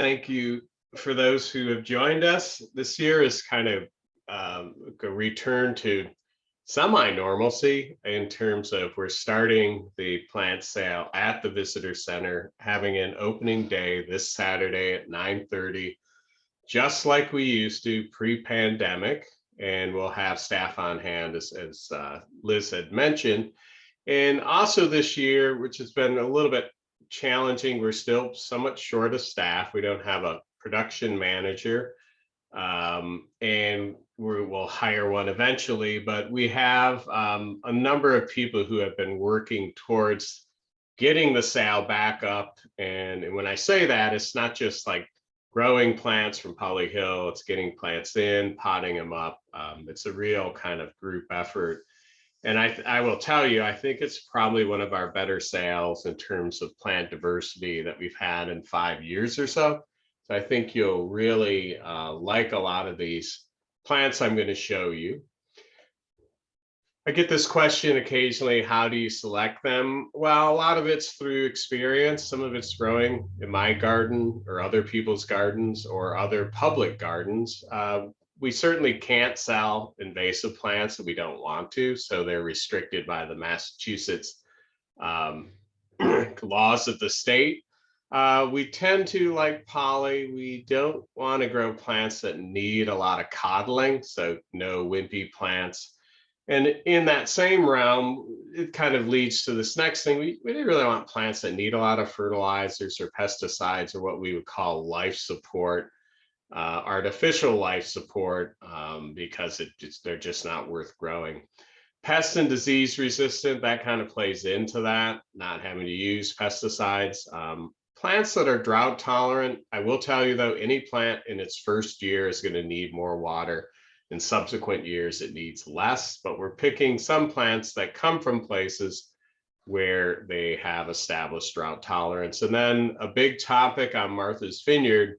Thank you for those who have joined us. This year is kind of a return to semi-normalcy in terms of we're starting the plant sale at the visitor center, having an opening day this Saturday at 9:30, just like we used to pre-pandemic. And we'll have staff on hand, as Liz had mentioned. And also this year, which has been a little bit challenging, we're still somewhat short of staff. We don't have a production manager, and we'll hire one eventually, but we have a number of people who have been working towards getting the sale back up. And when I say that, it's not just like growing plants from Poly Hill, it's getting plants in, potting them up. It's a real kind of group effort. And I will tell you, I think it's probably one of our better sales in terms of plant diversity that we've had in 5 years or so. So I think you'll really like a lot of these plants I'm going to show you. I get this question occasionally, how do you select them? Well, a lot of it's through experience. Some of it's growing in my garden or other people's gardens or other public gardens. We certainly can't sell invasive plants that we don't want to, so they're restricted by the Massachusetts laws of the state. We tend to like poly. We don't want to grow plants that need a lot of coddling, so no wimpy plants. And in that same realm, it kind of leads to this next thing. We didn't really want plants that need a lot of fertilizers or pesticides or what we would call life support. Artificial life support, because they're just not worth growing. Pest and disease resistant, that kind of plays into that, not having to use pesticides. Plants that are drought tolerant, I will tell you though, any plant in its first year is going to need more water. In subsequent years, it needs less, but we're picking some plants that come from places where they have established drought tolerance. And then a big topic on Martha's Vineyard,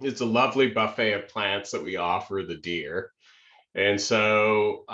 it's a lovely buffet of plants that we offer the deer. And so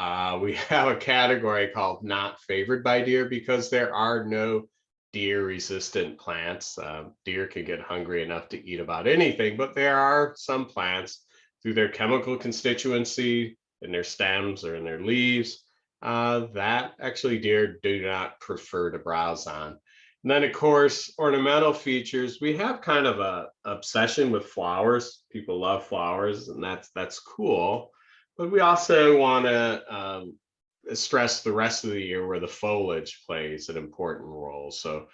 we have a category called not favored by deer because there are no deer resistant plants. Deer can get hungry enough to eat about anything, but there are some plants through their chemical constituency in their stems or in their leaves that actually deer do not prefer to browse on. And then, of course, ornamental features. We have kind of a obsession with flowers. People love flowers, and that's cool. But we also want to stress the rest of the year where the foliage plays an important role. So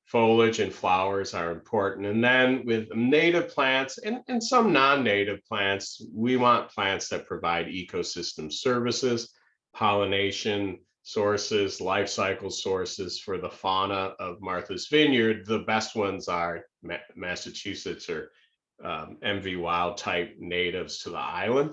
foliage and flowers are important. And then with native plants and some non-native plants, we want plants that provide ecosystem services, pollination sources, life cycle sources for the fauna of Martha's Vineyard. The best ones are Massachusetts or MV wild type natives to the island.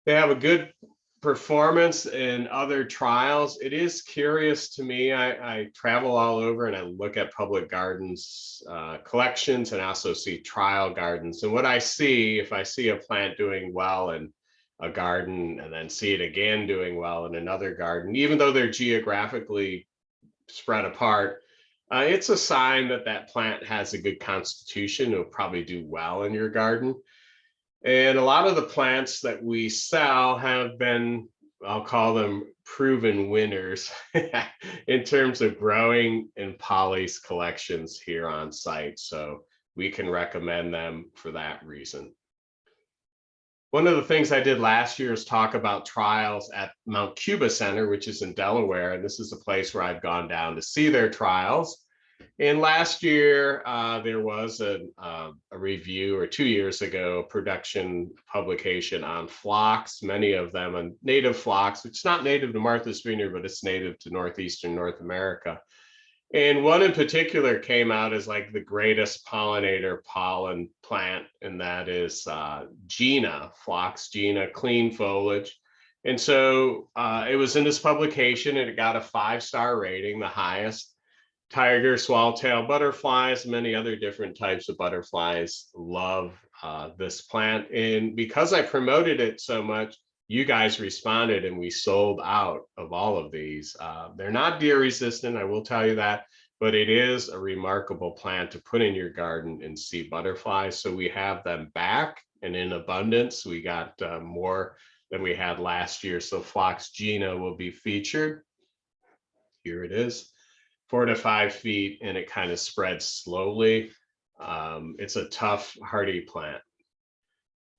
They have a good performance in other trials. It is curious to me. I travel all over and I look at public gardens collections and also see trial gardens. And what I see, if I see a plant doing well in a garden and then see it again doing well in another garden, even though they're geographically spread apart, it's a sign that that plant has a good constitution. It'll probably do well in your garden. And a lot of the plants that we sell have been, I'll call them proven winners in terms of growing in Polly's collections here on site. So we can recommend them for that reason. One of the things I did last year is talk about trials at Mount Cuba Center, which is in Delaware. And this is a place where I've gone down to see their trials. And last year, there was a review, or 2 years ago, production publication on phlox, many of them on native phlox. It's not native to Martha's Vineyard, but it's native to Northeastern North America. And one in particular came out as like the greatest pollinator pollen plant, and that is Jeana, Phlox Jeana, clean foliage. And so it was in this publication and it got a 5-star rating, the highest. Tiger, swallowtail butterflies, many other different types of butterflies love this plant. And because I promoted it so much, you guys responded and we sold out of all of these. They're not deer resistant, I will tell you that, but it is a remarkable plant to put in your garden and see butterflies. So we have them back and in abundance. We got more than we had last year. So Phlox Jeana will be featured. Here it is, 4 to 5 feet, and it kind of spreads slowly. It's a tough, hardy plant.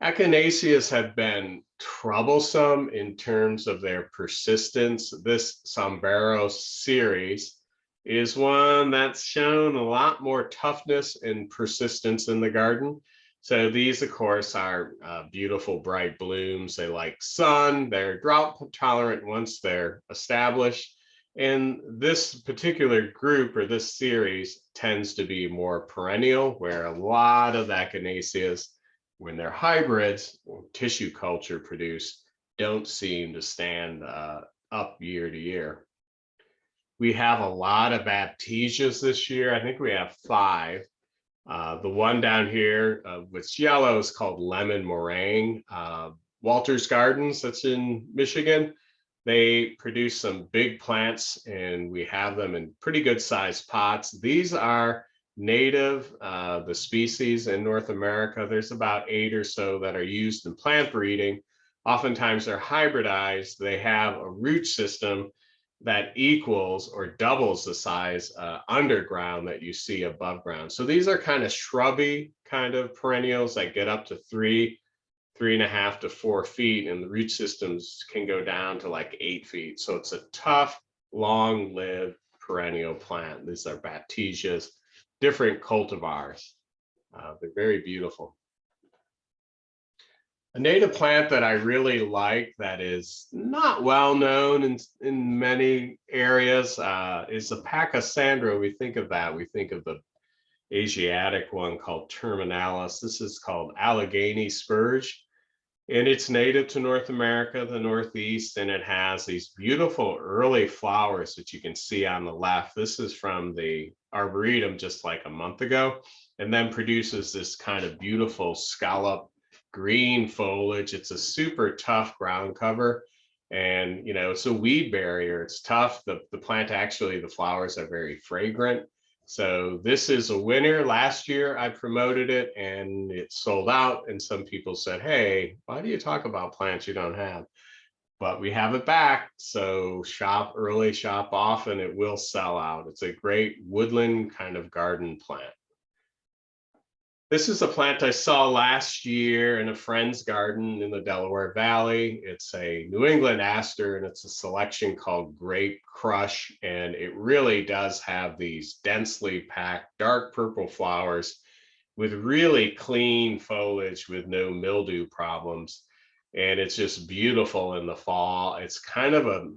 Echinaceas have been troublesome in terms of their persistence. This Sombrero series is one that's shown a lot more toughness and persistence in the garden. So these, of course, are beautiful, bright blooms. They like sun. They're drought tolerant once they're established. And this particular group or this series tends to be more perennial, where a lot of Echinaceas, when they're hybrids or tissue culture produced, don't seem to stand up year to year. We have a lot of Baptisias this year. I think we have 5. The one down here with yellow is called Lemon Meringue. Walter's Gardens, that's in Michigan. They produce some big plants, and we have them in pretty good sized pots. These are native, the species in North America. There's about 8 or so that are used in plant breeding. Oftentimes they're hybridized. They have a root system that equals or doubles the size underground that you see above ground. So these are kind of shrubby kind of perennials that get up to 3.5 to 4 feet, and the root systems can go down to like 8 feet. So it's a tough, long-lived perennial plant. These are Baptisias, different cultivars. They're very beautiful. A native plant that I really like that is not well known in many areas is the Pachysandra. We think of that. We think of the Asiatic one called terminalis. This is called Allegheny Spurge, and it's native to North America, the Northeast, and it has these beautiful early flowers that you can see on the left. This is from the Arboretum just like a month ago, and then produces this kind of beautiful scallop green foliage. It's a super tough ground cover, and it's a weed barrier. It's tough. The plant, actually, the flowers are very fragrant. So this is a winner. Last year I promoted it and it sold out, and some people said, hey, why do you talk about plants you don't have? But we have it back, so shop early, shop often. It will sell out. It's a great woodland kind of garden plant. This is a plant I saw last year in a friend's garden in the Delaware Valley. It's a New England Aster, and it's a selection called Grape Crush, and it really does have these densely packed dark purple flowers with really clean foliage with no mildew problems. And it's just beautiful in the fall. It's kind of a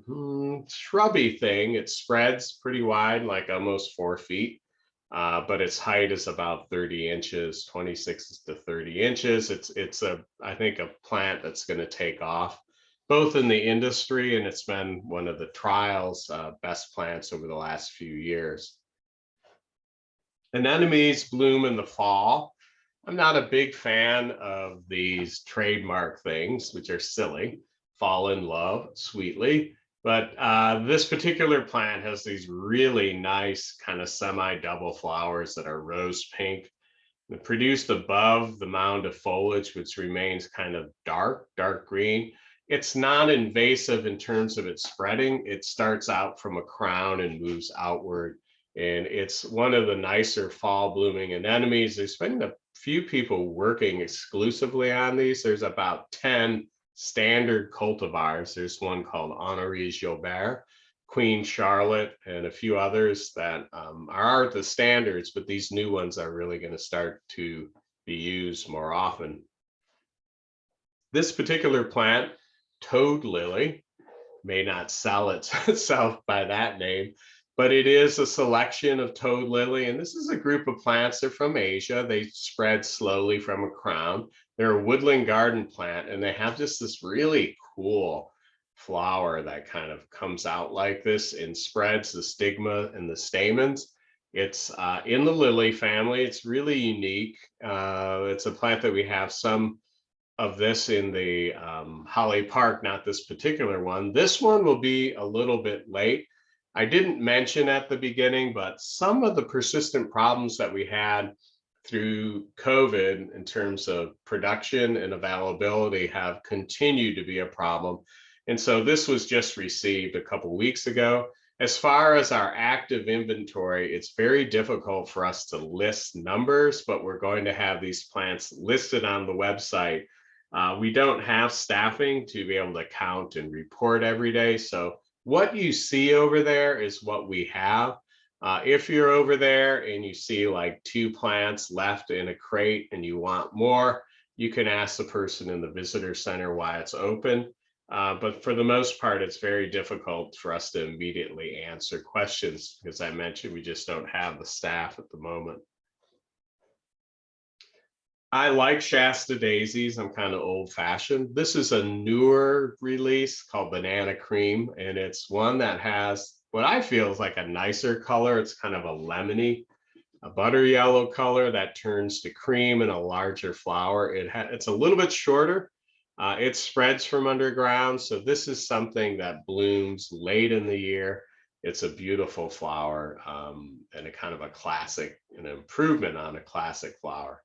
shrubby thing. It spreads pretty wide, like almost 4 feet. But its height is about 30 inches, 26 to 30 inches. It's I think a plant that's going to take off, both in the industry, and it's been one of the trials best plants over the last few years. Anemones bloom in the fall. I'm not a big fan of these trademark things, which are silly. Fall in love, sweetly. But this particular plant has these really nice kind of semi-double flowers that are rose pink. They're produced above the mound of foliage, which remains kind of dark green. It's non-invasive in terms of its spreading. It starts out from a crown and moves outward. And it's one of the nicer fall blooming anemones. There's been a few people working exclusively on these. There's about 10 standard cultivars. There's one called Henri Gilbert, Queen Charlotte, and a few others that are the standards, but these new ones are really going to start to be used more often. This particular plant, toad lily, may not sell itself by that name, but it is a selection of toad lily, and this is a group of plants. They're from Asia. They spread slowly from a crown. They're a woodland garden plant, and they have just this really cool flower that kind of comes out like this and spreads the stigma and the stamens. It's in the lily family. It's really unique. It's a plant that we have some of this in the Holly Park, not this particular one. This one will be a little bit late. I didn't mention at the beginning, but some of the persistent problems that we had through COVID in terms of production and availability have continued to be a problem. And so this was just received a couple weeks ago. As far as our active inventory, it's very difficult for us to list numbers, but we're going to have these plants listed on the website. We don't have staffing to be able to count and report every day. So what you see over there is what we have. If you're over there and you see like 2 plants left in a crate and you want more, you can ask the person in the visitor center why it's open. But for the most part, it's very difficult for us to immediately answer questions because I mentioned we just don't have the staff at the moment. I like Shasta daisies. I'm kind of old fashioned. This is a newer release called Banana Cream, and it's one that has what I feel is like a nicer color. It's kind of a lemony, a butter yellow color that turns to cream and a larger flower. It's a little bit shorter. It spreads from underground. So this is something that blooms late in the year. It's a beautiful flower and a kind of a classic, an improvement on a classic flower.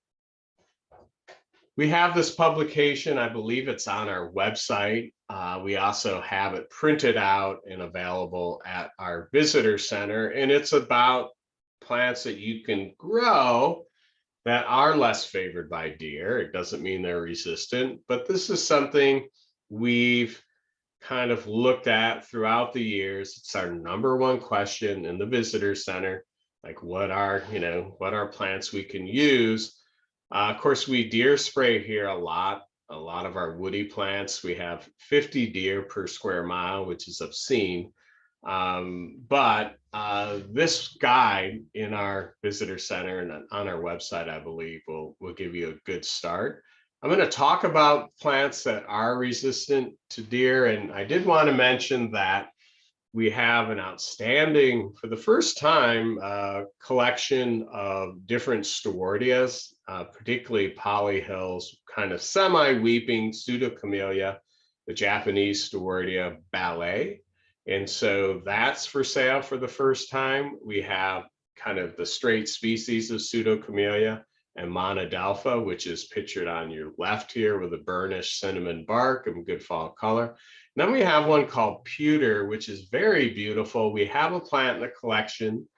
We have this publication, I believe it's on our website. We also have it printed out and available at our visitor center, and it's about plants that you can grow that are less favored by deer. It doesn't mean they're resistant, but this is something we've kind of looked at throughout the years. It's our #1 question in the visitor center, like what are plants we can use. Of course, we deer spray here a lot of our woody plants. We have 50 deer per square mile, which is obscene. But this guide in our visitor center and on our website, I believe, will give you a good start. I'm going to talk about plants that are resistant to deer. And I did want to mention that we have an outstanding, for the first time, collection of different Stewartias, particularly polyhills, kind of semi-weeping pseudocamellia, the Japanese Stewartia ballet. And so that's for sale for the first time. We have kind of the straight species of pseudocamellia and monadelpha, which is pictured on your left here with a burnished cinnamon bark and good fall color. Then we have one called pewter, which is very beautiful. We have a plant in the collection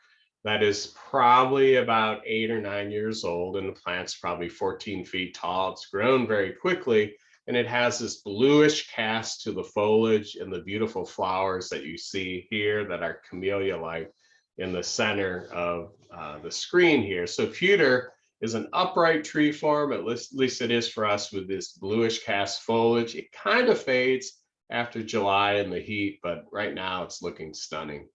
that is probably about 8 or 9 years old, and the plant's probably 14 feet tall. It's grown very quickly, and it has this bluish cast to the foliage and the beautiful flowers that you see here that are camellia-like in the center of the screen here. So pewter is an upright tree form, at least it is for us, with this bluish cast foliage. It kind of fades after July in the heat, but right now it's looking stunning.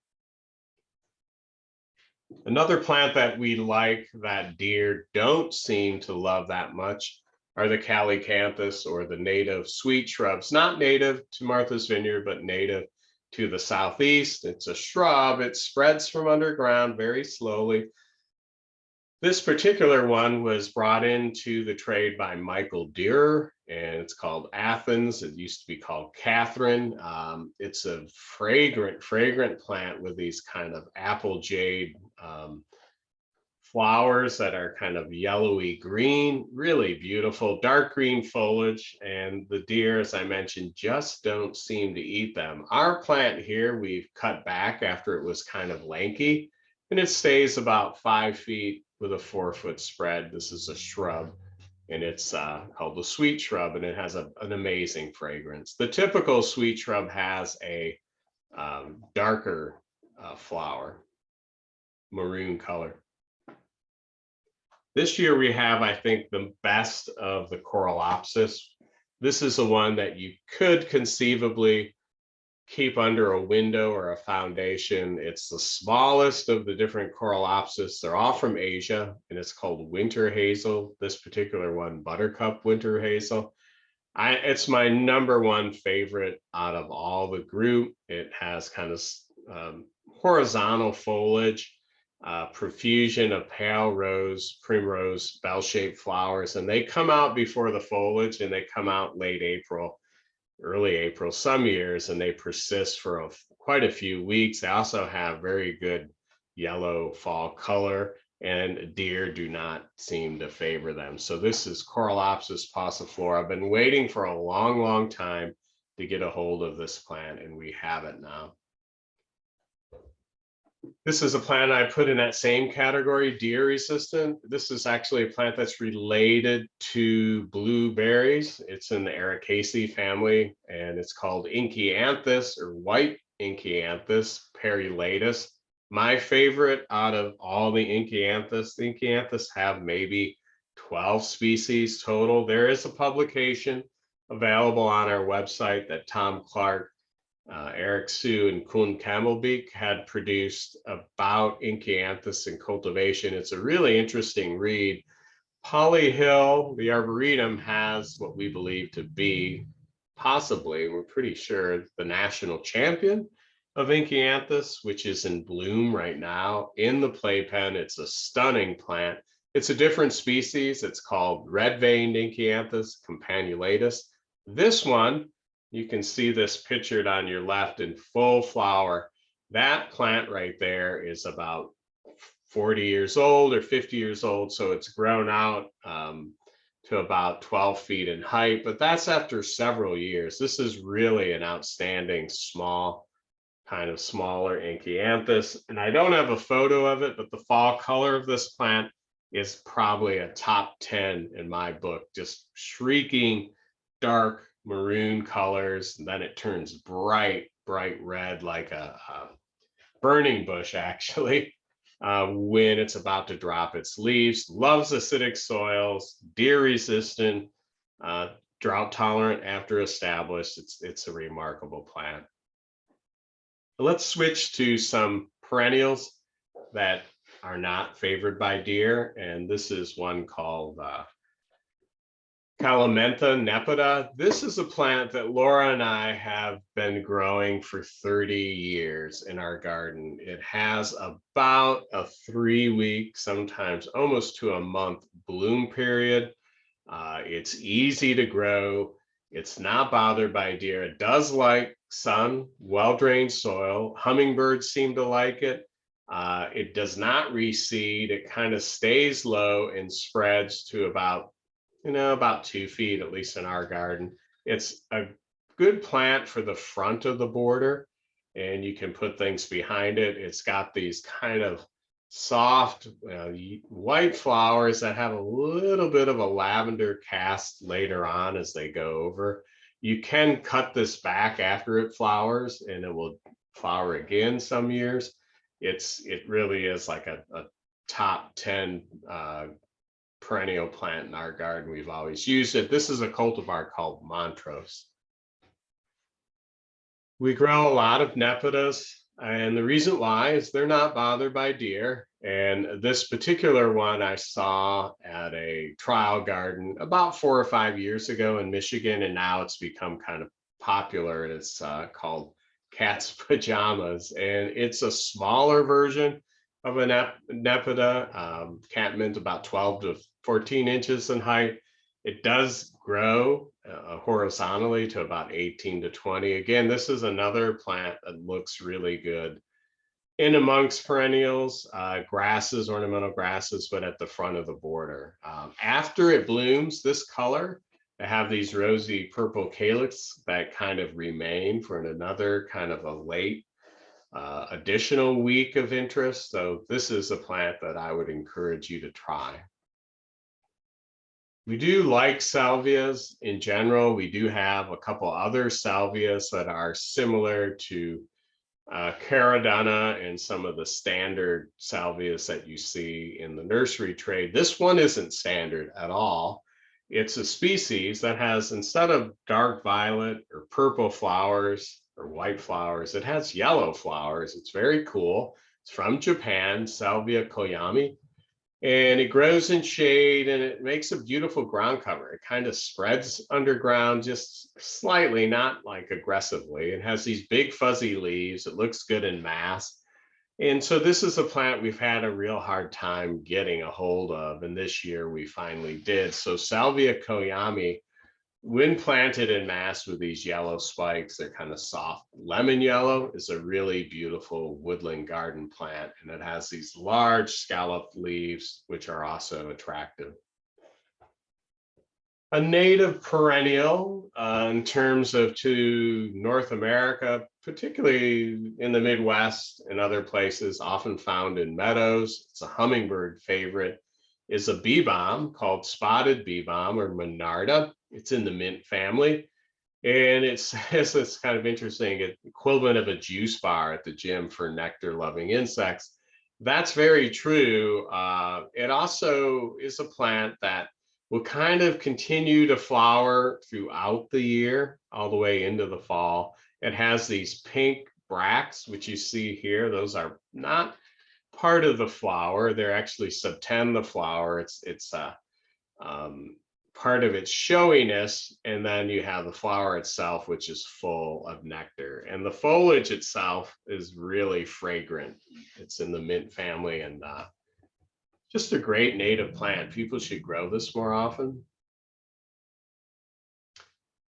Another plant that we like that deer don't seem to love that much are the Calycanthus, or the native sweet shrubs. Not native to Martha's Vineyard, but native to the southeast. It's a shrub. It spreads from underground very slowly. This particular one was brought into the trade by Michael Deere, and it's called Athens. It used to be called Catherine. It's a fragrant plant with these kind of apple jade flowers that are kind of yellowy green, really beautiful, dark green foliage. And the deer, as I mentioned, just don't seem to eat them. Our plant here, we've cut back after it was kind of lanky, and it stays about 5 feet with a 4-foot spread. This is a shrub, and it's called the sweet shrub, and it has an amazing fragrance. The typical sweet shrub has a darker flower, maroon color. This year we have, I think, the best of the Coralopsis. This is the one that you could conceivably keep under a window or a foundation. It's the smallest of the different Coralopsis. They're all from Asia, and it's called winter hazel. This particular one, buttercup winter hazel. It's my #1 favorite out of all the group. It has kind of horizontal foliage, profusion of pale rose, primrose, bell-shaped flowers, and they come out before the foliage, and they come out late April, early April, some years, and they persist for quite a few weeks. They also have very good yellow fall color, and deer do not seem to favor them. So this is Coralopsis passiflora. I've been waiting for a long, long time to get a hold of this plant, and we have it now. This is a plant I put in that same category, deer resistant. This is actually a plant that's related to blueberries. It's in the Ericaceae family, and it's called Enkianthus or White Enkianthus perulatus. My favorite out of all the Enkianthus have maybe 12 species total. There is a publication available on our website that Tom Clark, Eric Sue, and Koen Camelbeek had produced about Enkianthus in cultivation. It's a really interesting read. Polly Hill, the Arboretum, has what we believe to be possibly, we're pretty sure, the national champion of Enkianthus, which is in bloom right now in the playpen. It's a stunning plant. It's a different species. It's called red-veined Enkianthus campanulatus. This one, you can see this pictured on your left in full flower. That plant right there is about 40 years old or 50 years old. So it's grown out to about 12 feet in height, but that's after several years. This is really an outstanding small, kind of smaller Enkianthus. And I don't have a photo of it, but the fall color of this plant is probably a top 10 in my book, just shrieking dark maroon colors, and then it turns bright red like a burning bush actually when it's about to drop its leaves. Loves acidic soils, deer resistant, drought tolerant after established. It's a remarkable plant. Let's switch to some perennials that are not favored by deer, and this is one called Calamenta nepeta. This is a plant that Laura and I have been growing for 30 years in our garden. It has about a 3-week, sometimes almost to a month bloom period. It's easy to grow. It's not bothered by deer. It does like sun, well-drained soil. Hummingbirds seem to like it. It does not reseed. It kind of stays low and spreads to about 2 feet, at least in our garden. It's a good plant for the front of the border, and you can put things behind it. It's got these kind of soft white flowers that have a little bit of a lavender cast later on as they go over. You can cut this back after it flowers, and it will flower again some years. It really is like a top 10 perennial plant in our garden. We've always used it. This is a cultivar called Montrose. We grow a lot of nepetas, and the reason why is they're not bothered by deer. And this particular one I saw at a trial garden about 4 or 5 years ago in Michigan, and now it's become kind of popular. And it's called Cat's Pajamas, and it's a smaller version of a nepeta, catmint, about 12 to 14 inches in height. It does grow horizontally to about 18 to 20. Again, this is another plant that looks really good in amongst perennials, grasses, ornamental grasses, but at the front of the border. After it blooms, this color, they have these rosy purple calyx that kind of remain for another kind of a late additional week of interest. So this is a plant that I would encourage you to try. We do like salvias in general. We do have a couple other salvias that are similar to Carolina and some of the standard salvias that you see in the nursery trade. This one isn't standard at all. It's a species that has, instead of dark violet or purple flowers or white flowers, it has yellow flowers. It's very cool. It's from Japan, Salvia koyami, and it grows in shade, and it makes a beautiful ground cover. It kind of spreads underground just slightly, not like aggressively. It has these big fuzzy leaves. It looks good in mass. And so this is a plant we've had a real hard time getting a hold of, and this year we finally did. So Salvia koyami when planted in mass with these yellow spikes, they're kind of soft lemon yellow, is a really beautiful woodland garden plant. And it has these large scalloped leaves, which are also attractive. A native perennial in terms of to North America, particularly in the Midwest and other places, often found in meadows. It's a hummingbird favorite, is a bee balm called Spotted Beebalm or Monarda. It's in the mint family. And it's kind of interesting, it's equivalent of a juice bar at the gym for nectar loving insects. That's very true. It also is a plant that will kind of continue to flower throughout the year, all the way into the fall. It has these pink bracts, which you see here. Those are not part of the flower. They're actually subtend the flower. It's part of its showiness, and then you have the flower itself, which is full of nectar. And the foliage itself is really fragrant. It's in the mint family, and just a great native plant. People should grow this more often.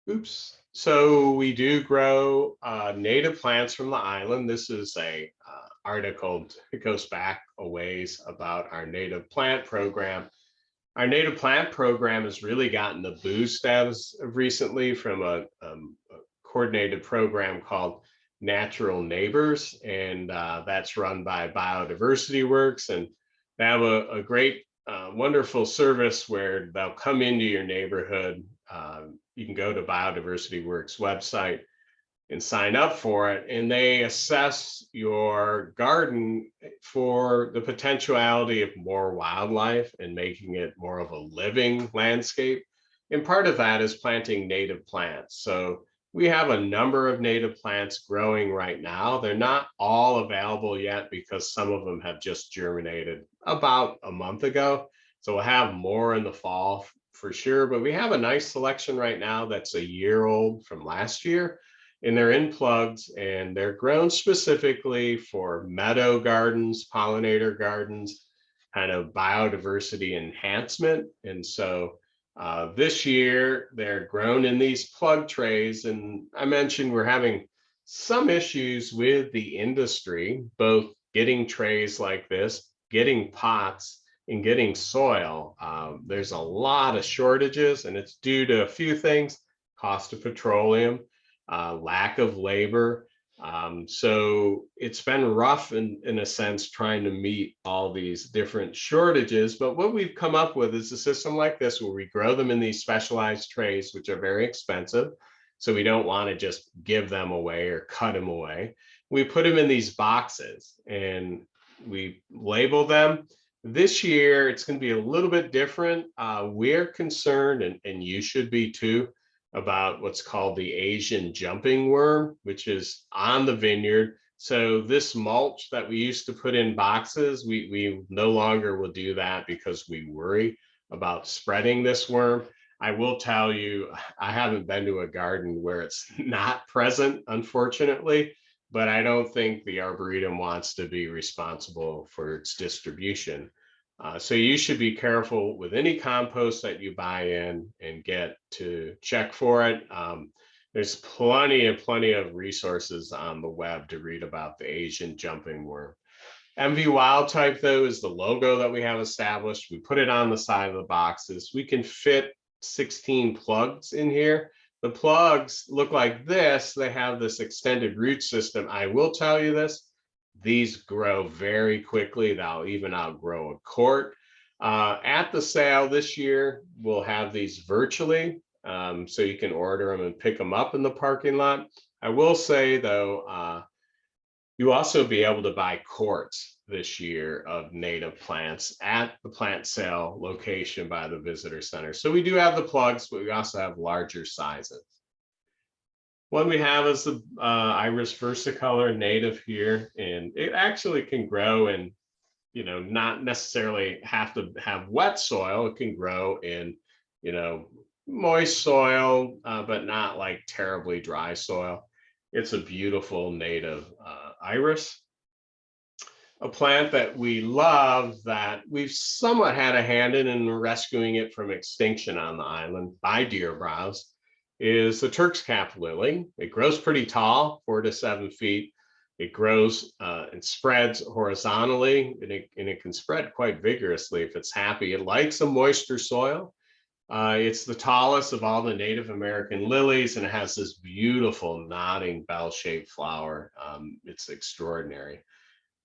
Oops. So we do grow native plants from the island. This is a article that goes back a ways about our native plant program. Our native plant program has really gotten a boost as of recently from a coordinated program called Natural Neighbors, and that's run by Biodiversity Works, and they have a great, wonderful service where they'll come into your neighborhood. You can go to Biodiversity Works website and sign up for it, and they assess your garden for the potentiality of more wildlife and making it more of a living landscape. And part of that is planting native plants. So we have a number of native plants growing right now. They're not all available yet because some of them have just germinated about a month ago. So we'll have more in the fall for sure, but we have a nice selection right now that's a year old from last year. And they're in plugs, and they're grown specifically for meadow gardens, pollinator gardens, kind of biodiversity enhancement. And so this year they're grown in these plug trays. And I mentioned we're having some issues with the industry, both getting trays like this, getting pots, and getting soil. There's a lot of shortages, and it's due to a few things: cost of petroleum, lack of labor. So it's been rough in a sense trying to meet all these different shortages. But what we've come up with is a system like this where we grow them in these specialized trays, which are very expensive. So we don't want to just give them away or cut them away. We put them in these boxes and we label them. This year, it's going to be a little bit different. We're concerned, and you should be too, about what's called the Asian jumping worm, which is on the vineyard. So this mulch that we used to put in boxes, we no longer will do that because we worry about spreading this worm. I will tell you, I haven't been to a garden where it's not present, unfortunately, but I don't think the Arboretum wants to be responsible for its distribution. So you should be careful with any compost that you buy in and get to check for it. There's plenty of resources on the web to read about the Asian jumping worm. MV Wild Type, though, is the logo that we have established. We put it on the side of the boxes. We can fit 16 plugs in here. The plugs look like this. They have this extended root system. I will tell you this: these grow very quickly. They'll even outgrow a quart. At the sale this year, we'll have these virtually, so you can order them and pick them up in the parking lot. I will say, though, you'll also be able to buy quarts this year of native plants at the plant sale location by the visitor center. So we do have the plugs, but we also have larger sizes. One we have is the Iris versicolor native here, and it actually can grow in, not necessarily have to have wet soil. It can grow in, moist soil, but not like terribly dry soil. It's a beautiful native iris. A plant that we love that we've somewhat had a hand in rescuing it from extinction on the island by deer browse is the Turk's cap lily. It grows pretty tall, 4 to 7 feet. It grows and spreads horizontally, and it can spread quite vigorously if it's happy. It likes a moisture soil. It's the tallest of all the Native American lilies, and it has this beautiful nodding bell-shaped flower. It's extraordinary.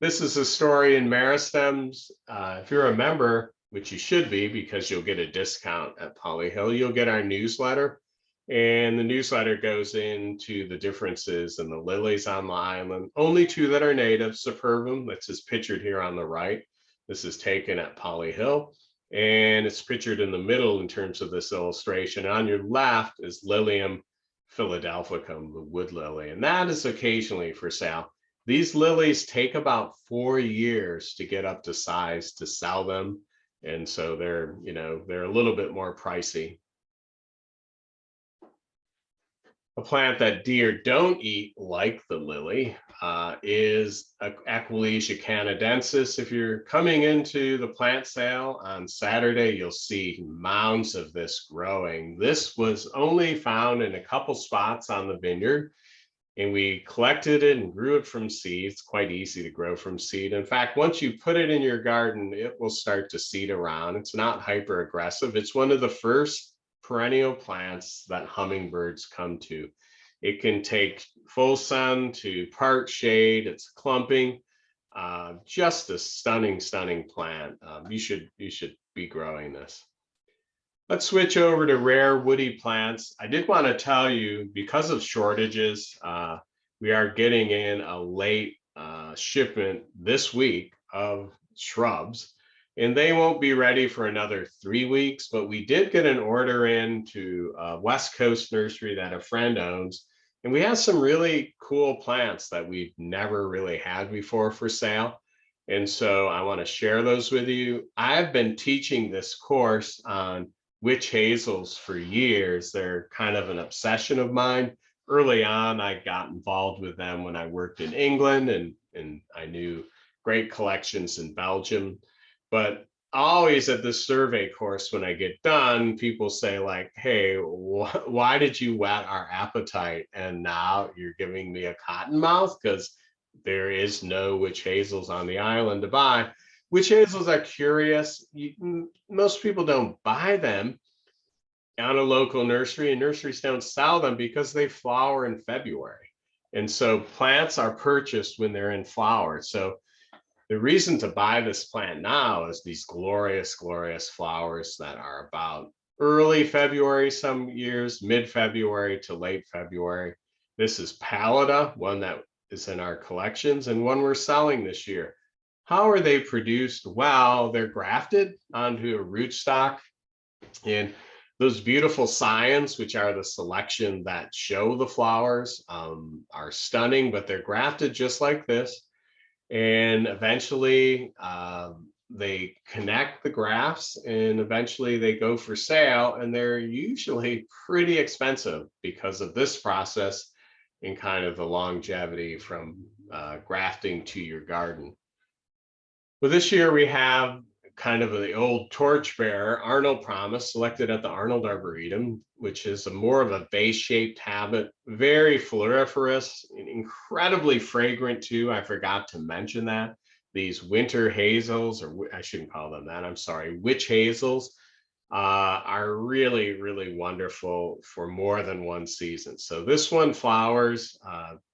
This is a story in meristems. If you're a member, which you should be because you'll get a discount at Poly Hill, you'll get our newsletter. And the newsletter goes into the differences in the lilies on the island. Only 2 that are native, superbum, that's just pictured here on the right. This is taken at Poly Hill. And it's pictured in the middle in terms of this illustration. On your left is Lilium philadelphicum, the wood lily, and that is occasionally for sale. These lilies take about 4 years to get up to size to sell them. And so they're a little bit more pricey. A plant that deer don't eat, like the lily, is Aquilegia canadensis. If you're coming into the plant sale on Saturday, you'll see mounds of this growing. This was only found in a couple spots on the vineyard, and we collected it and grew it from seed. It's quite easy to grow from seed. In fact, once you put it in your garden, it will start to seed around. It's not hyper aggressive. It's one of the first perennial plants that hummingbirds come to. It can take full sun to part shade. It's clumping. Just a stunning plant. You should be growing this. Let's switch over to rare woody plants. I did want to tell you, because of shortages, we are getting in a late shipment this week of shrubs, and they won't be ready for another 3 weeks, but we did get an order in to a West Coast nursery that a friend owns, and we have some really cool plants that we've never really had before for sale. And so I want to share those with you. I've been teaching this course on Witch-Hazels for years. They're kind of an obsession of mine. Early on, I got involved with them when I worked in England, and I knew great collections in Belgium. But always at this survey course, when I get done, people say like, hey, why did you whet our appetite? And now you're giving me a cottonmouth because there is no Witch-Hazels on the island to buy. Witch-Hazels are curious. Most people don't buy them on a local nursery, and nurseries don't sell them because they flower in February. And so plants are purchased when they're in flower. So the reason to buy this plant now is these glorious flowers that are about early February, some years, mid-February to late February. This is Pallida, one that is in our collections and one we're selling this year. How are they produced? Well, they're grafted onto a rootstock, and those beautiful scions, which are the selection that show the flowers, are stunning, but they're grafted just like this. And eventually they connect the grafts, and eventually they go for sale, and they're usually pretty expensive because of this process and kind of the longevity from grafting to your garden. Well, this year we have kind of the old torchbearer, Arnold Promise, selected at the Arnold Arboretum, which is more of a vase-shaped habit, very floriferous, and incredibly fragrant too. I forgot to mention that. These winter hazels, or I shouldn't call them that, I'm sorry, Witch-Hazels, are really wonderful for more than one season. So this one flowers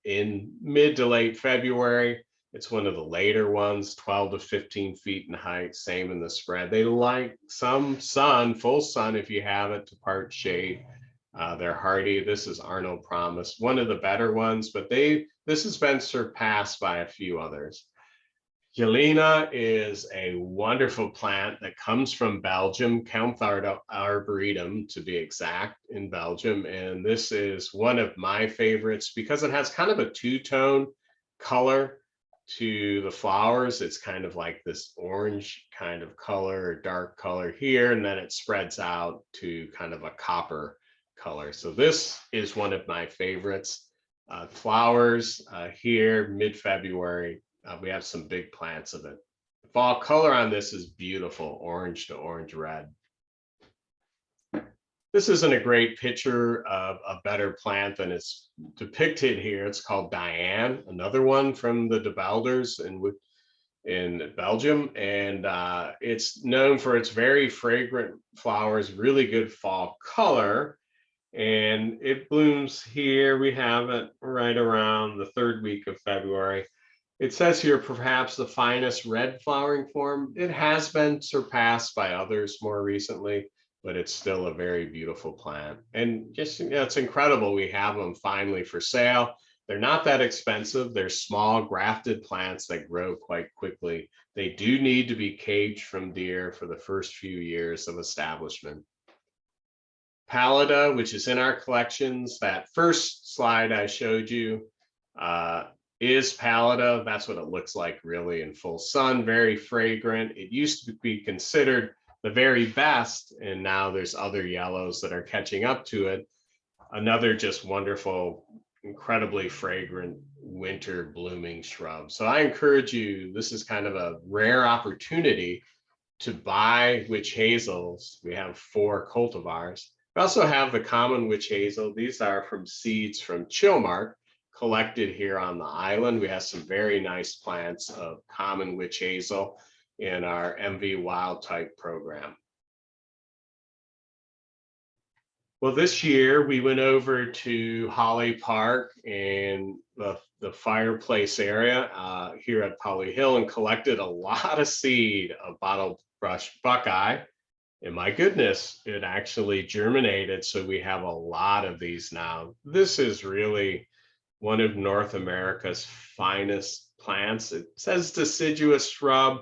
in mid to late February. It's one of the later ones, 12 to 15 feet in height, same in the spread. They like some sun, full sun if you have it, to part shade. They're hardy. This is Arnold Promise, one of the better ones, but this has been surpassed by a few others. Jeana is a wonderful plant that comes from Belgium, Coneflower Arboretum to be exact, in Belgium. And this is one of my favorites because it has kind of a two-tone color to the flowers. It's kind of like this orange kind of color or dark color here, and then it spreads out to kind of a copper color. So this is one of my favorites. Flowers here mid-February. We have some big plants of it. The fall color on this is beautiful, orange to orange red. This isn't a great picture of a better plant than it's depicted here. It's called Diane, another one from the De Belders in Belgium, and it's known for its very fragrant flowers, really good fall color, and it blooms here. We have it right around the third week of February. It says here perhaps the finest red flowering form. It has been surpassed by others more recently, but it's still a very beautiful plant. And just, you know, it's incredible we have them finally for sale. They're not that expensive. They're small grafted plants that grow quite quickly. They do need to be caged from deer for the first few years of establishment. Pallida, which is in our collections, that first slide I showed you, is Pallida. That's what it looks like really in full sun, very fragrant. It used to be considered the very best, and now there's other yellows that are catching up to it. Another just wonderful, incredibly fragrant winter blooming shrub. So I encourage you, this is kind of a rare opportunity to buy Witch-Hazels. We have 4 cultivars. We also have the common Witch-Hazel. These are from seeds from Chilmark, collected here on the island. We have some very nice plants of common Witch-Hazel in our MV Wild Type program. Well, this year we went over to Holly Park and the fireplace area here at Polly Hill and collected a lot of seed of bottle brush buckeye. And my goodness, it actually germinated. So we have a lot of these now. This is really one of North America's finest plants. It says deciduous shrub.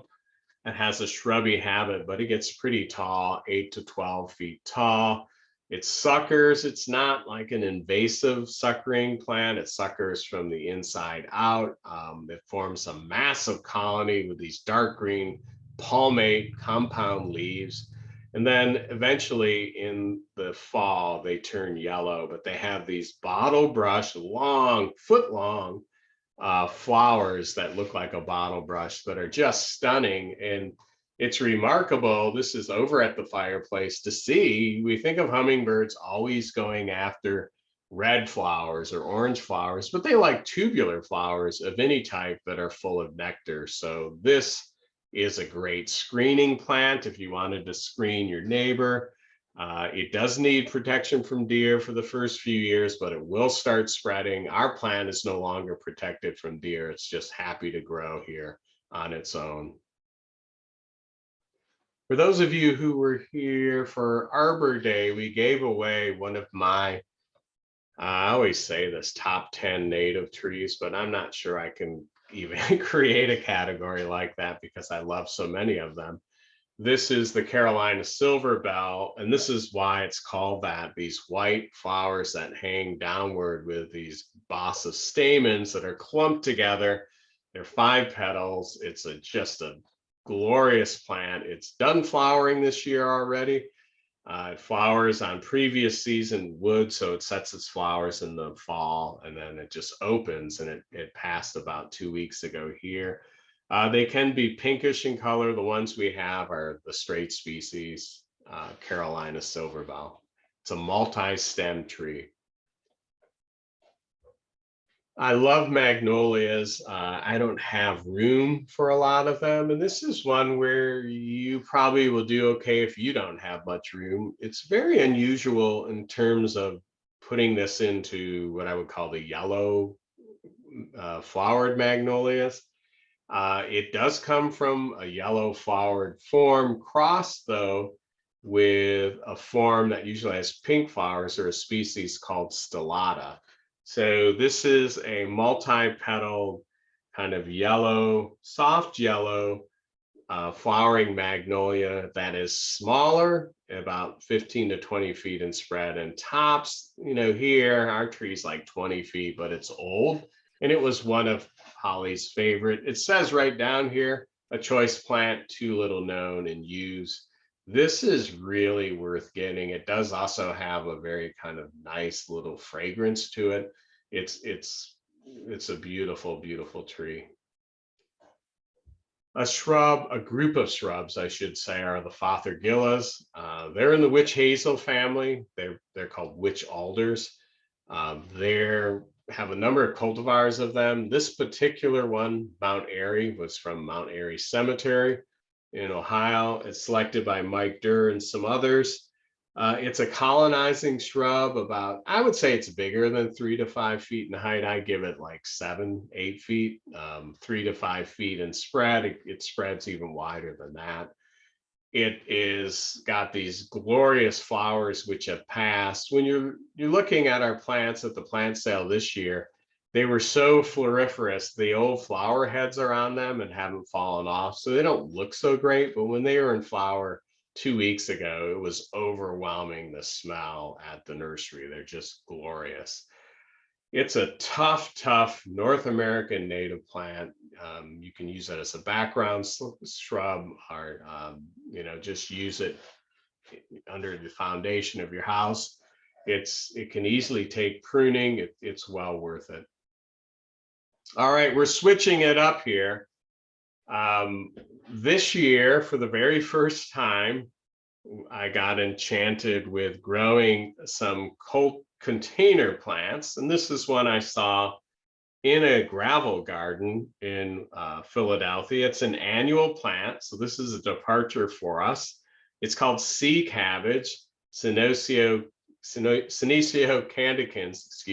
It has a shrubby habit, but it gets pretty tall, 8 to 12 feet tall. It suckers. It's not like an invasive suckering plant. It suckers from the inside out. It forms a massive colony with these dark green palmate compound leaves. And then eventually in the fall, they turn yellow, but they have these bottle brush, long, foot-long flowers that look like a bottle brush that are just stunning. And it's remarkable. This is over at the fireplace to see. We think of hummingbirds always going after red flowers or orange flowers, but they like tubular flowers of any type that are full of nectar. So this is a great screening plant if you wanted to screen your neighbor. It does need protection from deer for the first few years, but it will start spreading. Our plant is no longer protected from deer. It's just happy to grow here on its own. For those of you who were here for Arbor Day, we gave away one of my, I always say this, top 10 native trees, but I'm not sure I can even create a category like that because I love so many of them. This is the Carolina Silverbell, and this is why it's called that. These white flowers that hang downward with these boss of stamens that are clumped together. They're 5 petals. It's just a glorious plant. It's done flowering this year already. It flowers on previous season wood, so it sets its flowers in the fall, and then it just opens, and it passed about 2 weeks ago here. They can be pinkish in color. The ones we have are the straight species, Carolina Silverbell. It's a multi-stem tree. I love magnolias. I don't have room for a lot of them. And this is one where you probably will do okay if you don't have much room. It's very unusual in terms of putting this into what I would call the yellow flowered magnolias. It does come from a yellow flowered form crossed though with a form that usually has pink flowers or a species called stellata. So this is a multi-petaled kind of yellow, soft yellow flowering magnolia that is smaller, about 15 to 20 feet in spread, and tops, you know, here our tree's like 20 feet, but it's old. And it was one of Holly's favorite. It says right down here, a choice plant, too little known and used. This is really worth getting. It does also have a very kind of nice little fragrance to it. It's a beautiful, beautiful tree. A shrub, a group of shrubs, I should say, are the Fothergillas. They're in the witch hazel family. They're called witch alders. They have a number of cultivars of them. This particular one, Mount Airy, was from Mount Airy Cemetery in Ohio. It's selected by Mike Durr and some others. It's a colonizing shrub about, I would say it's bigger than 3 to 5 feet in height. I give it like 7, 8 feet, 3 to 5 feet in spread. It spreads even wider than that. It is got these glorious flowers which have passed. When you're looking at our plants at the plant sale this year, they were so floriferous, the old flower heads are on them and haven't fallen off, so they don't look so great. But when they were in flower 2 weeks ago, it was overwhelming, the smell at the nursery. They're just glorious. It's a tough North American native plant. You can use it as a background shrub, or just use it under the foundation of your house. It can easily take pruning. It's well worth it. All right, we're switching it up here. This year, for the very first time, I got enchanted with growing some container plants. And this is one I saw in a gravel garden in Philadelphia. It's an annual plant, so this is a departure for us. It's called sea cabbage, Senecio candicans,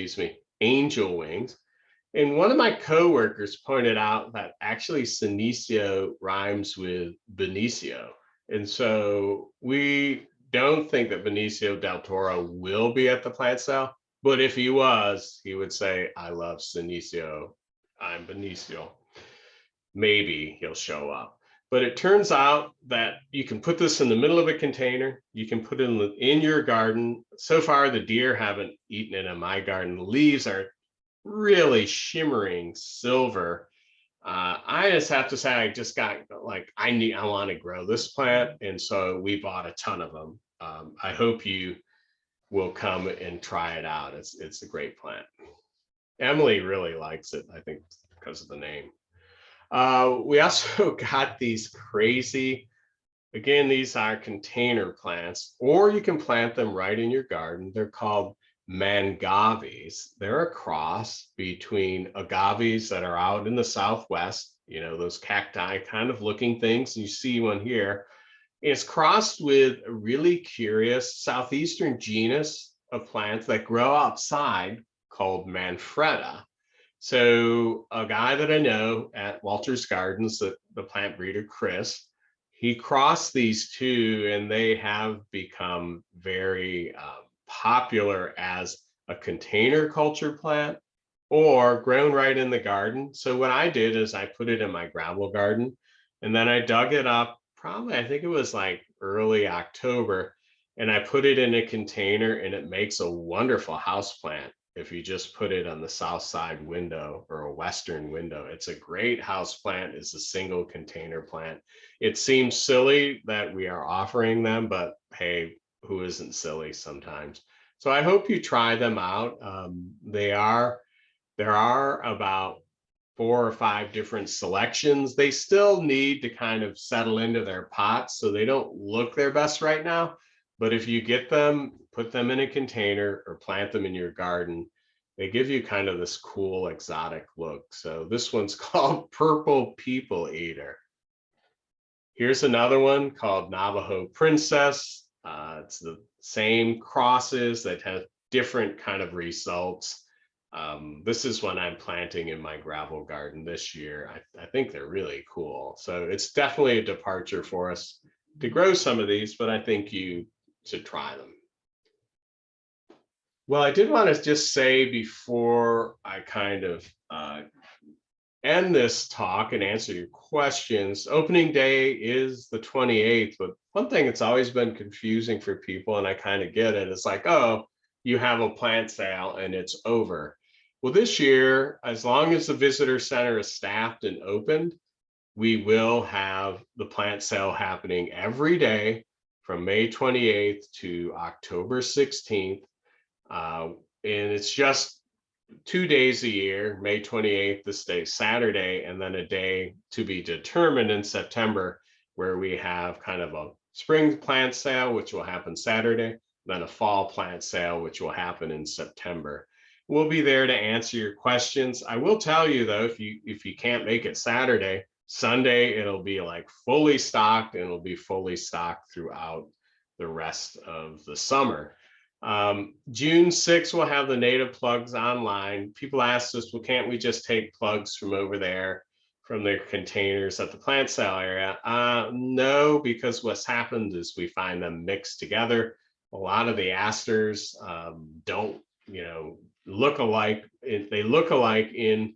angel wings. And one of my coworkers pointed out that actually Senecio rhymes with Benicio. And so we don't think that Benicio del Toro will be at the plant sale, but if he was, he would say, I love Senecio, I'm Benicio. Maybe he'll show up. But it turns out that you can put this in the middle of a container. You can put it in your garden. So far, the deer haven't eaten it in my garden. The leaves are really shimmering silver. I just have to say, I just got I want to grow this plant. And so we bought a ton of them. I hope you will come and try it out. It's a great plant. Emily really likes it, I think, because of the name. We also got these crazy, again, these are container plants, or you can plant them right in your garden. They're called mangaves. They're a cross between agaves that are out in the Southwest, those cacti kind of looking things. You see one here. It's crossed with a really curious southeastern genus of plants that grow outside called Manfreda. So a guy that I know at Walter's Gardens, the plant breeder, Chris, he crossed these two, and they have become very popular as a container culture plant or grown right in the garden. So what I did is I put it in my gravel garden, and then I dug it up, probably, I think it was like early October, and I put it in a container, and it makes a wonderful house plant. If you just put it on the south side window or a western window, it's a great house plant. It's a single container plant. It seems silly that we are offering them, but hey, who isn't silly sometimes? So I hope you try them out. There are about 4 or 5 different selections. They still need to kind of settle into their pots, so they don't look their best right now. But if you get them, put them in a container or plant them in your garden, they give you kind of this cool exotic look. So this one's called Purple People Eater. Here's another one called Navajo Princess. It's the same crosses that have different kind of results. This is one I'm planting in my gravel garden this year. I think they're really cool. So it's definitely a departure for us to grow some of these, but I think you should try them. Well, I did want to just say before I kind of end this talk and answer your questions, opening day is the 28th, but one thing that's always been confusing for people, and I kind of get it, it's like, oh, you have a plant sale and it's over. Well, this year, as long as the visitor center is staffed and opened, we will have the plant sale happening every day from May 28th to October 16th. And it's just 2 days a year, May 28th, this day, Saturday, and then a day to be determined in September, where we have kind of a spring plant sale, which will happen Saturday, then a fall plant sale, which will happen in September. We'll be there to answer your questions. I will tell you though, if you can't make it Saturday, Sunday, it'll be like fully stocked, and it'll be fully stocked throughout the rest of the summer. June 6th, we'll have the native plugs online. People asked us, well, can't we just take plugs from over there from their containers at the plant sale area? No, because what's happened is we find them mixed together. A lot of the asters don't, look alike. They look alike in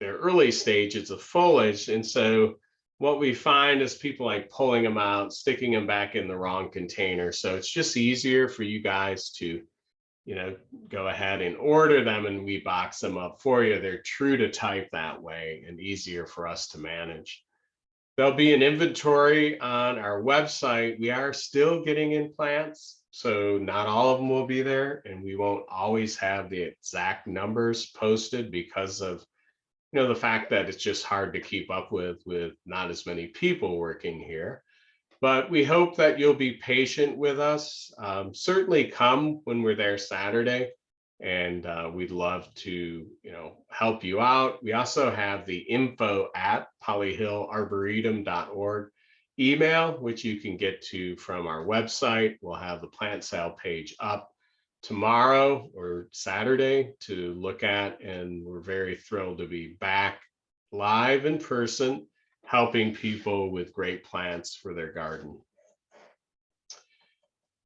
their early stages of foliage. And so what we find is people like pulling them out, sticking them back in the wrong container. So it's just easier for you guys to, go ahead and order them, and we box them up for you. They're true to type that way and easier for us to manage. There'll be an inventory on our website. We are still getting in plants, so not all of them will be there, and we won't always have the exact numbers posted because of the fact that it's just hard to keep up with not as many people working here. But we hope that you'll be patient with us. Certainly come when we're there Saturday, and we'd love to, help you out. We also have the info@polyhillarboretum.org email, which you can get to from our website. We'll have the plant sale page up tomorrow or Saturday to look at, and we're very thrilled to be back live in person, helping people with great plants for their garden.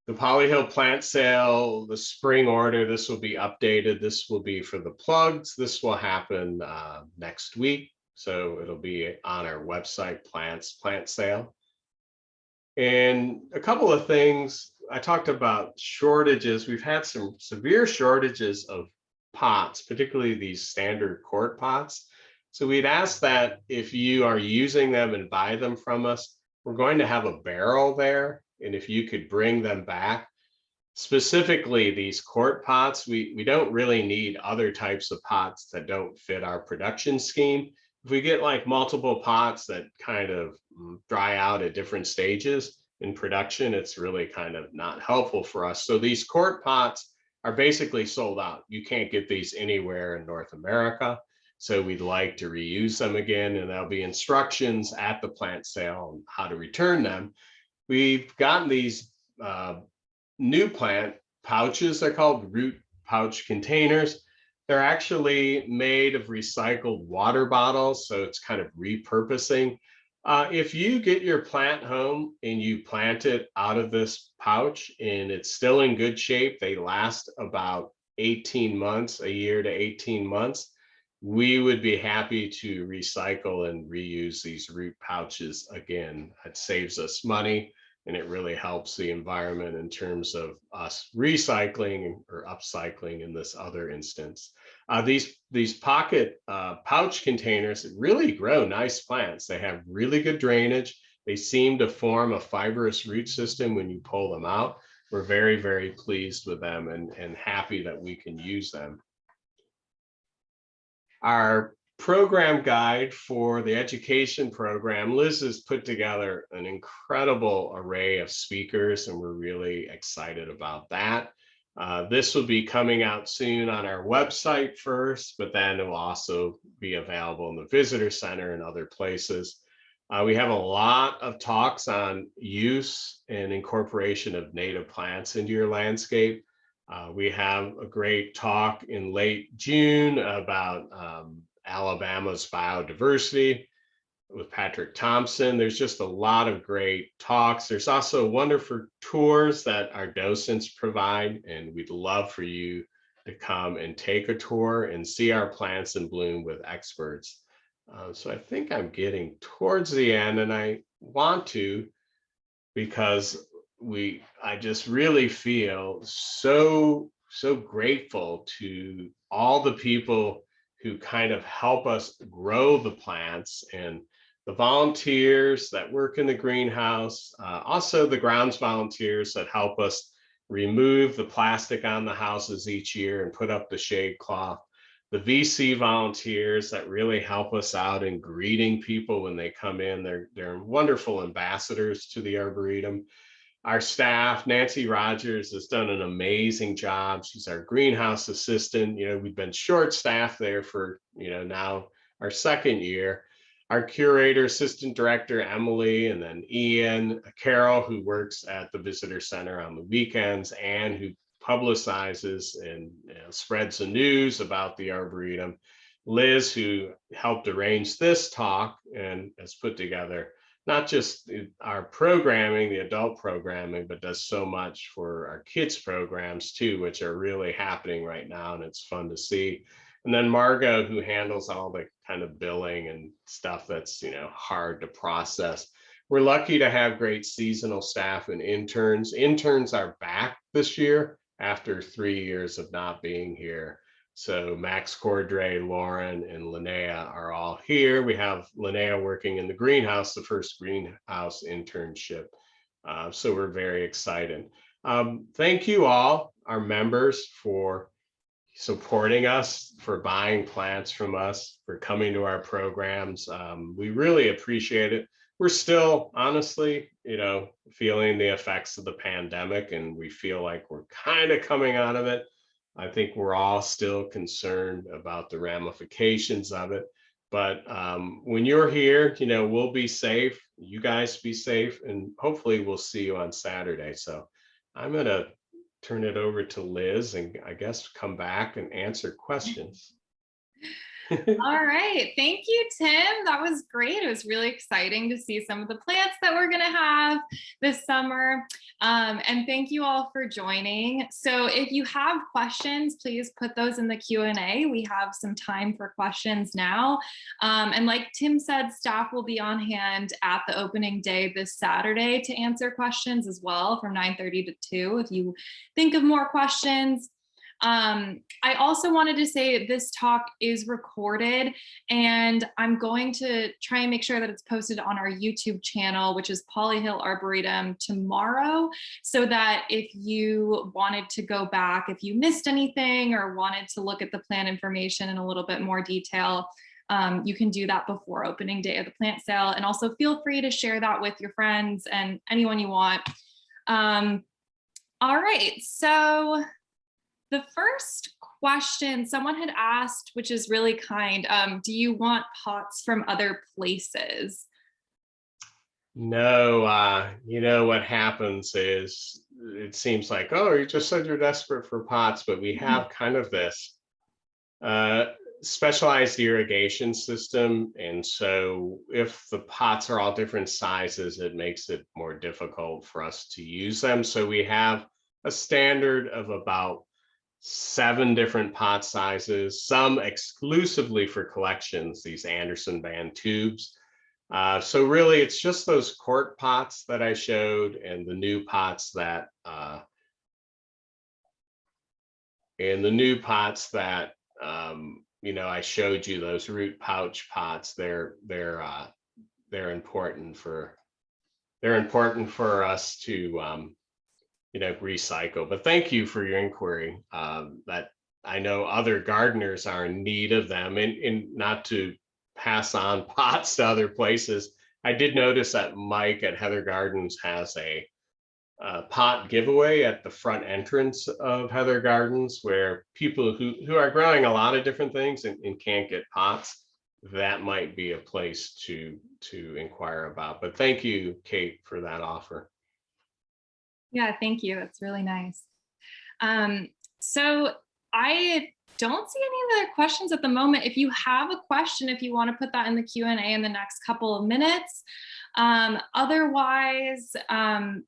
The Polyhill plant sale, the spring order, this will be updated. This will be for the plugs. This will happen next week. So it'll be on our website, plant sale. And a couple of things, I talked about shortages. We've had some severe shortages of pots, particularly these standard quart pots. So we'd ask that if you are using them and buy them from us, we're going to have a barrel there. And if you could bring them back, specifically these quart pots, we don't really need other types of pots that don't fit our production scheme. If we get like multiple pots that kind of dry out at different stages in production, it's really kind of not helpful for us. So these quart pots are basically sold out. You can't get these anywhere in North America. So we'd like to reuse them again, and there'll be instructions at the plant sale on how to return them. We've gotten these new plant pouches. They're called root pouch containers. They're actually made of recycled water bottles, so it's kind of repurposing. If you get your plant home and you plant it out of this pouch and it's still in good shape, they last about 18 months, a year to 18 months. We would be happy to recycle and reuse these root pouches again. It saves us money, and it really helps the environment in terms of us recycling or upcycling in this other instance. These pocket pouch containers really grow nice plants. They have really good drainage. They seem to form a fibrous root system when you pull them out. We're very, very pleased with them and happy that we can use them. Our program guide for the education program, Liz has put together an incredible array of speakers, and we're really excited about that. This will be coming out soon on our website first, but then it will also be available in the visitor center and other places. We have a lot of talks on use and incorporation of native plants into your landscape. We have a great talk in late June about Alabama's biodiversity with Patrick Thompson. There's just a lot of great talks. There's also wonderful tours that our docents provide, and we'd love for you to come and take a tour and see our plants in bloom with experts. So I think I'm getting towards the end, and I want to, because I just really feel so grateful to all the people who kind of help us grow the plants, and the volunteers that work in the greenhouse, also the grounds volunteers that help us remove the plastic on the houses each year and put up the shade cloth. the VC volunteers that really help us out in greeting people when they come in. They're wonderful ambassadors to the Arboretum. Our staff, Nancy Rogers, has done an amazing job. She's our greenhouse assistant. We've been short staffed there for, now our second year. Our curator, assistant director, Emily, and then Ian, Carol, who works at the visitor center on the weekends and who publicizes and spreads the news about the Arboretum. Liz, who helped arrange this talk and has put together not just our programming, the adult programming, but does so much for our kids programs too, which are really happening right now, and it's fun to see. And then Margot, who handles all the kind of billing and stuff that's hard to process. We're lucky to have great seasonal staff and interns. Interns are back this year after 3 years of not being here. So Max Cordray, Lauren, and Linnea are all here. We have Linnea working in the greenhouse, the first greenhouse internship. So we're very excited. Thank you all, our members, for supporting us, for buying plants from us, for coming to our programs. We really appreciate it. We're still, honestly, feeling the effects of the pandemic, and we feel like we're kind of coming out of it. I think we're all still concerned about the ramifications of it. But when you're here, we'll be safe. You guys be safe, and hopefully we'll see you on Saturday. So I'm going to turn it over to Liz and I guess come back and answer questions. All right. Thank you, Tim. That was great. It was really exciting to see some of the plants that we're going to have this summer. And thank you all for joining. So if you have questions, please put those in the Q&A. We have some time for questions now. And like Tim said, staff will be on hand at the opening day this Saturday to answer questions as well from 9:30 to 2 if you think of more questions. I also wanted to say this talk is recorded, and I'm going to try and make sure that it's posted on our YouTube channel, which is Polly Hill Arboretum, tomorrow, so that if you wanted to go back, if you missed anything or wanted to look at the plant information in a little bit more detail, you can do that before opening day of the plant sale. And also feel free to share that with your friends and anyone you want. All right, so the first question someone had asked, which is really kind, do you want pots from other places? No, what happens is it seems like, oh, you just said you're desperate for pots, but we have kind of this specialized irrigation system. And so if the pots are all different sizes, it makes it more difficult for us to use them. So we have a standard of about 7 different pot sizes, some exclusively for collections, these Anderson band tubes. So really it's just those quart pots that I showed and the new pots that I showed you, those root pouch pots. They're important for us to recycle. But thank you for your inquiry. That I know other gardeners are in need of them, and not to pass on pots to other places. I did notice that Mike at Heather Gardens has a pot giveaway at the front entrance of Heather Gardens, where people who are growing a lot of different things and can't get pots, that might be a place to inquire about. But thank you, Kate, for that offer. Yeah, thank you. That's really nice. So I don't see any other questions at the moment. If you have a question, if you want to put that in the Q&A in the next couple of minutes. Otherwise,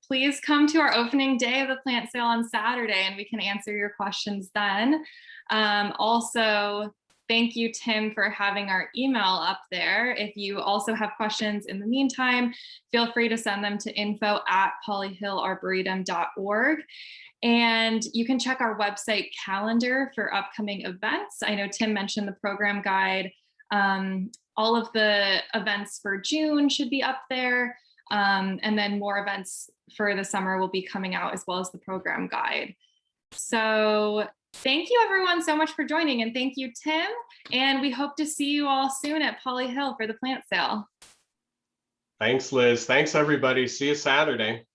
please come to our opening day of the plant sale on Saturday and we can answer your questions then. Also, thank you, Tim, for having our email up there. If you also have questions in the meantime, feel free to send them to info@polyhillarboretum.org. And you can check our website calendar for upcoming events. I know Tim mentioned the program guide. All of the events for June should be up there. And then more events for the summer will be coming out, as well as the program guide. So Thank you everyone so much for joining, and thank you, Tim. And we hope to see you all soon at Poly Hill for the plant sale. Thanks, Liz. Thanks, everybody. See you Saturday.